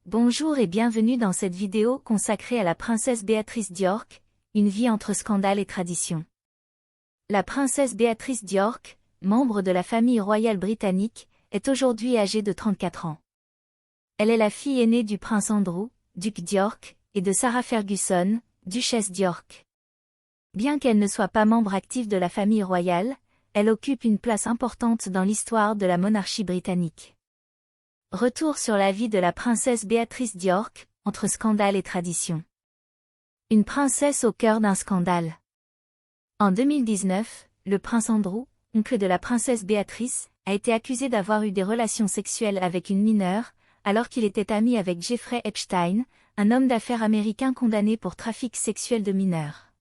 Bonjour et bienvenue dans cette vidéo consacrée à la princesse Béatrice d'York, une vie entre scandale et tradition. La princesse Béatrice d'York, membre de la famille royale britannique, est aujourd'hui âgée de 34 ans. Elle est la fille aînée du prince Andrew, duc d'York, et de Sarah Ferguson, duchesse d'York. Bien qu'elle ne soit pas membre active de la famille royale, elle occupe une place importante dans l'histoire de la monarchie britannique. Retour sur la vie de la princesse Béatrice d'York, entre scandale et tradition. Une princesse au cœur d'un scandale. En 2019, le prince Andrew, oncle de la princesse Béatrice, a été accusé d'avoir eu des relations sexuelles avec une mineure, alors qu'il était ami avec Jeffrey Epstein, un homme d'affaires américain condamné pour trafic sexuel de mineurs.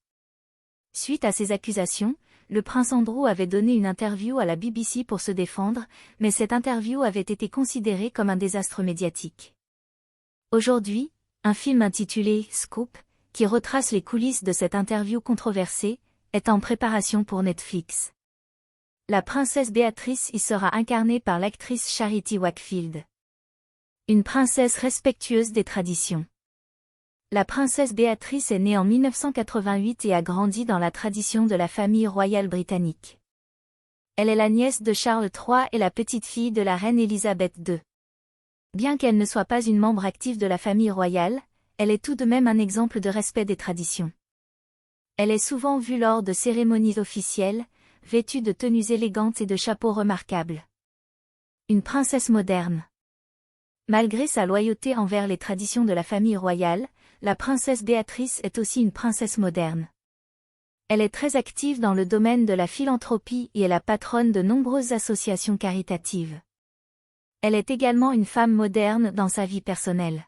Suite à ces accusations, le prince Andrew avait donné une interview à la BBC pour se défendre, mais cette interview avait été considérée comme un désastre médiatique. Aujourd'hui, un film intitulé « Scoop », qui retrace les coulisses de cette interview controversée, est en préparation pour Netflix. La princesse Béatrice y sera incarnée par l'actrice Charity Wakefield. Une princesse respectueuse des traditions. La princesse Béatrice est née en 1988 et a grandi dans la tradition de la famille royale britannique. Elle est la nièce de Charles III et la petite-fille de la reine Élisabeth II. Bien qu'elle ne soit pas une membre active de la famille royale, elle est tout de même un exemple de respect des traditions. Elle est souvent vue lors de cérémonies officielles, vêtue de tenues élégantes et de chapeaux remarquables. Une princesse moderne. Malgré sa loyauté envers les traditions de la famille royale, la princesse Béatrice est aussi une princesse moderne. Elle est très active dans le domaine de la philanthropie et est la patronne de nombreuses associations caritatives. Elle est également une femme moderne dans sa vie personnelle.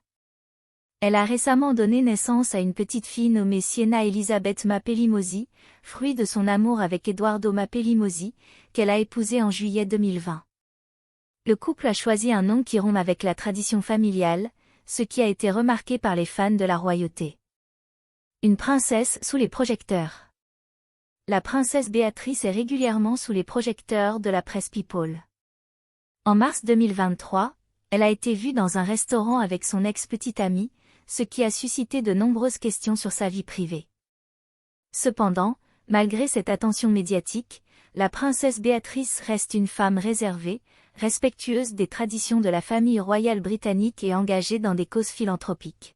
Elle a récemment donné naissance à une petite fille nommée Sienna Elizabeth Mapelli-Mosey, fruit de son amour avec Edoardo Mapelli-Mosey, qu'elle a épousé en juillet 2020. Le couple a choisi un nom qui rompt avec la tradition familiale, ce qui a été remarqué par les fans de la royauté. Une princesse sous les projecteurs. La princesse Béatrice est régulièrement sous les projecteurs de la presse People. En mars 2023, elle a été vue dans un restaurant avec son ex-petite amie, ce qui a suscité de nombreuses questions sur sa vie privée. Cependant, malgré cette attention médiatique, la princesse Béatrice reste une femme réservée, respectueuse des traditions de la famille royale britannique et engagée dans des causes philanthropiques.